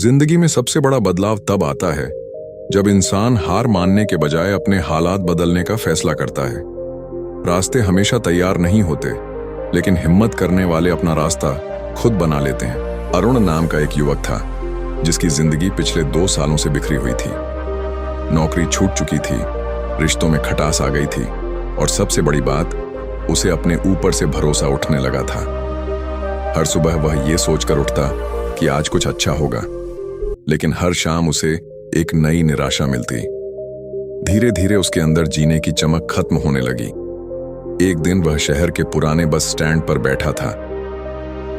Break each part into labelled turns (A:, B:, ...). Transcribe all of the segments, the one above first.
A: जिंदगी में सबसे बड़ा बदलाव तब आता है जब इंसान हार मानने के बजाय अपने हालात बदलने का फैसला करता है। रास्ते हमेशा तैयार नहीं होते, लेकिन हिम्मत करने वाले अपना रास्ता खुद बना लेते हैं। अरुण नाम का एक युवक था जिसकी जिंदगी पिछले 2 सालों से बिखरी हुई थी। नौकरी छूट चुकी थी, रिश्तों में खटास आ गई थी और सबसे बड़ी बात, उसे अपने ऊपर से भरोसा उठने लगा था। हर सुबह वह ये सोचकर उठता कि आज कुछ अच्छा होगा, लेकिन हर शाम उसे एक नई निराशा मिलती। धीरे धीरे उसके अंदर जीने की चमक खत्म होने लगी। एक दिन वह शहर के पुराने बस स्टैंड पर बैठा था।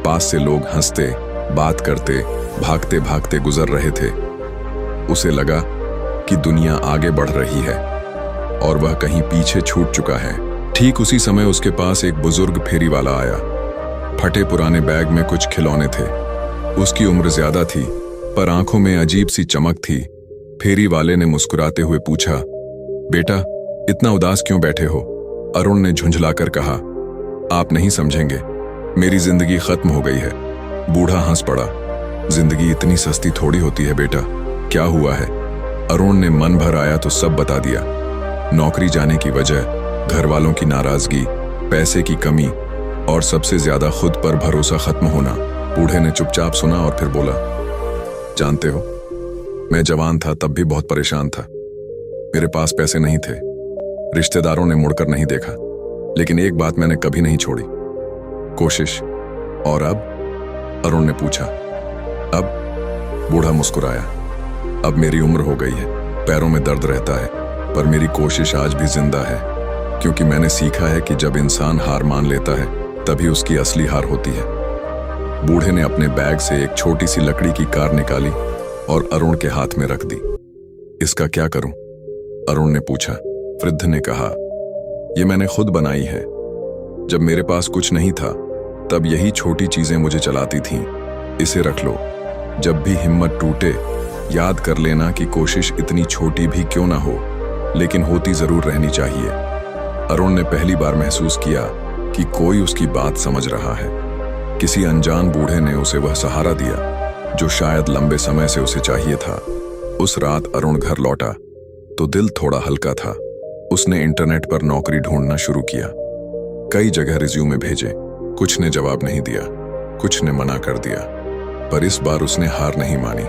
A: पास से लोग हंसते, बात करते, भागते भागते गुजर रहे थे। उसे लगा कि दुनिया आगे बढ़ रही है और वह कहीं पीछे छूट चुका है। ठीक उसी समय उसके पास एक बुजुर्ग फेरी वाला आया। फटे पुराने बैग में कुछ खिलौने थे। उसकी उम्र ज्यादा थी, पर आंखों में अजीब सी चमक थी। फेरी वाले ने मुस्कुराते हुए पूछा, बेटा, इतना उदास क्यों बैठे हो? अरुण ने झुंझलाकर कहा, आप नहीं समझेंगे, मेरी जिंदगी खत्म हो गई है। बूढ़ा हंस पड़ा, जिंदगी इतनी सस्ती थोड़ी होती है बेटा, क्या हुआ है? अरुण ने मन भर आया तो सब बता दिया। नौकरी जाने की वजह, घर वालों की नाराजगी, पैसे की कमी और सबसे ज्यादा खुद पर भरोसा खत्म होना। बूढ़े ने चुपचाप सुना और फिर बोला, जानते हो, मैं जवान था तब भी बहुत परेशान था। मेरे पास पैसे नहीं थे, रिश्तेदारों ने मुड़कर नहीं देखा, लेकिन एक बात मैंने कभी नहीं छोड़ी, कोशिश। और अब? अरुण ने पूछा। अब? बूढ़ा मुस्कुराया। अब मेरी उम्र हो गई है, पैरों में दर्द रहता है, पर मेरी कोशिश आज भी जिंदा है, क्योंकि मैंने सीखा है कि जब इंसान हार मान लेता है तभी उसकी असली हार होती है। बूढ़े ने अपने बैग से एक छोटी सी लकड़ी की कार निकाली और अरुण के हाथ में रख दी। इसका क्या करूं? अरुण ने पूछा। वृद्ध ने कहा, यह मैंने खुद बनाई है। जब मेरे पास कुछ नहीं था तब यही छोटी चीजें मुझे चलाती थीं। इसे रख लो, जब भी हिम्मत टूटे याद कर लेना कि कोशिश इतनी छोटी भी क्यों ना हो, लेकिन होती जरूर रहनी चाहिए। अरुण ने पहली बार महसूस किया कि कोई उसकी बात समझ रहा है। किसी अनजान बूढ़े ने उसे वह सहारा दिया जो शायद लंबे समय से उसे चाहिए था। उस रात अरुण घर लौटा तो दिल थोड़ा हल्का था। उसने इंटरनेट पर नौकरी ढूंढना शुरू किया। कई जगह रिज्यूमे भेजे, कुछ ने जवाब नहीं दिया, कुछ ने मना कर दिया, पर इस बार उसने हार नहीं मानी।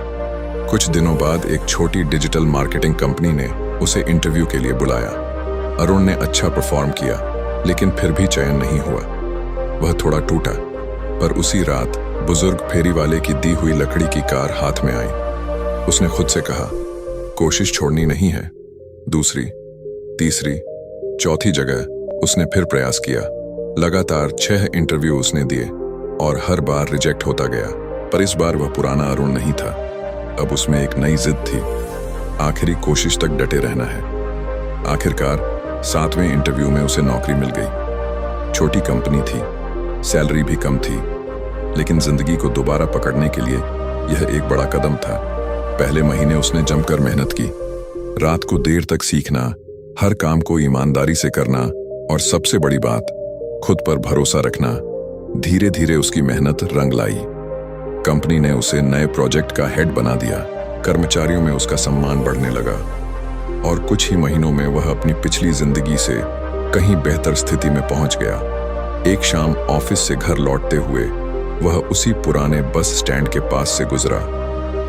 A: कुछ दिनों बाद एक छोटी डिजिटल मार्केटिंग कंपनी ने उसे इंटरव्यू के लिए बुलाया। अरुण ने अच्छा परफॉर्म किया, लेकिन फिर भी चयन नहीं हुआ। वह थोड़ा टूटा, पर उसी रात बुजुर्ग फेरी वाले की दी हुई लकड़ी की कार हाथ में आई। उसने खुद से कहा, कोशिश छोड़नी नहीं है। दूसरी, तीसरी, चौथी जगह उसने फिर प्रयास किया। लगातार 6 इंटरव्यू उसने दिए और हर बार रिजेक्ट होता गया। पर इस बार वह पुराना अरुण नहीं था। अब उसमें एक नई जिद थी, आखिरी कोशिश तक डटे रहना है। आखिरकार 7वें इंटरव्यू में उसे नौकरी मिल गई। छोटी कंपनी थी, सैलरी भी कम थी, लेकिन जिंदगी को दोबारा पकड़ने के लिए यह एक बड़ा कदम था। पहले महीने उसने जमकर मेहनत की, रात को देर तक सीखना, हर काम को ईमानदारी से करना और सबसे बड़ी बात, खुद पर भरोसा रखना। धीरे धीरे उसकी मेहनत रंग लाई। कंपनी ने उसे नए प्रोजेक्ट का हेड बना दिया। कर्मचारियों में उसका सम्मान बढ़ने लगा और कुछ ही महीनों में वह अपनी पिछली जिंदगी से कहीं बेहतर स्थिति में पहुंच गया। एक शाम ऑफिस से घर लौटते हुए वह उसी पुराने बस स्टैंड के पास से गुजरा।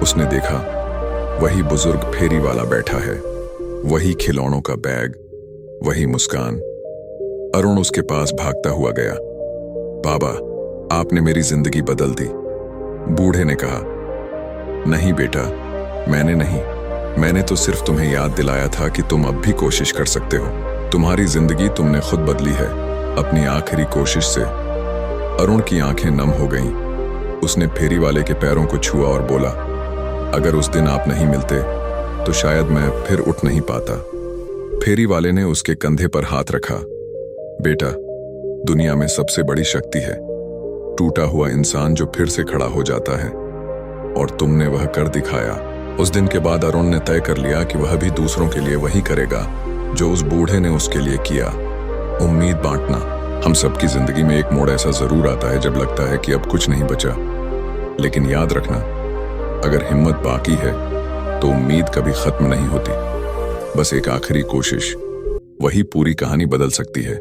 A: उसने देखा, वही बुजुर्ग फेरी वाला बैठा है, वही खिलौनों का बैग, वही मुस्कान। अरुण उसके पास भागता हुआ गया। बाबा, आपने मेरी जिंदगी बदल दी। बूढ़े ने कहा, नहीं बेटा, मैंने नहीं, मैंने तो सिर्फ तुम्हें याद दिलाया था कि तुम अब भी कोशिश कर सकते हो। तुम्हारी जिंदगी तुमने खुद बदली है, अपनी आखिरी कोशिश से। अरुण की आंखें नम हो गईं। उसने फेरी वाले के पैरों को छुआ और बोला, अगर उस दिन आप नहीं मिलते तो शायद मैं फिर उठ नहीं पाता। फेरी वाले ने उसके कंधे पर हाथ रखा। बेटा, दुनिया में सबसे बड़ी शक्ति है टूटा हुआ इंसान जो फिर से खड़ा हो जाता है, और तुमने वह कर दिखाया। उस दिन के बाद अरुण ने तय कर लिया कि वह भी दूसरों के लिए वही करेगा जो उस बूढ़े ने उसके लिए किया। उम्मीद बांटना। हम सबकी जिंदगी में एक मोड़ ऐसा जरूर आता है जब लगता है कि अब कुछ नहीं बचा, लेकिन याद रखना, अगर हिम्मत बाकी है तो उम्मीद कभी खत्म नहीं होती। बस एक आखिरी कोशिश, वही पूरी कहानी बदल सकती है।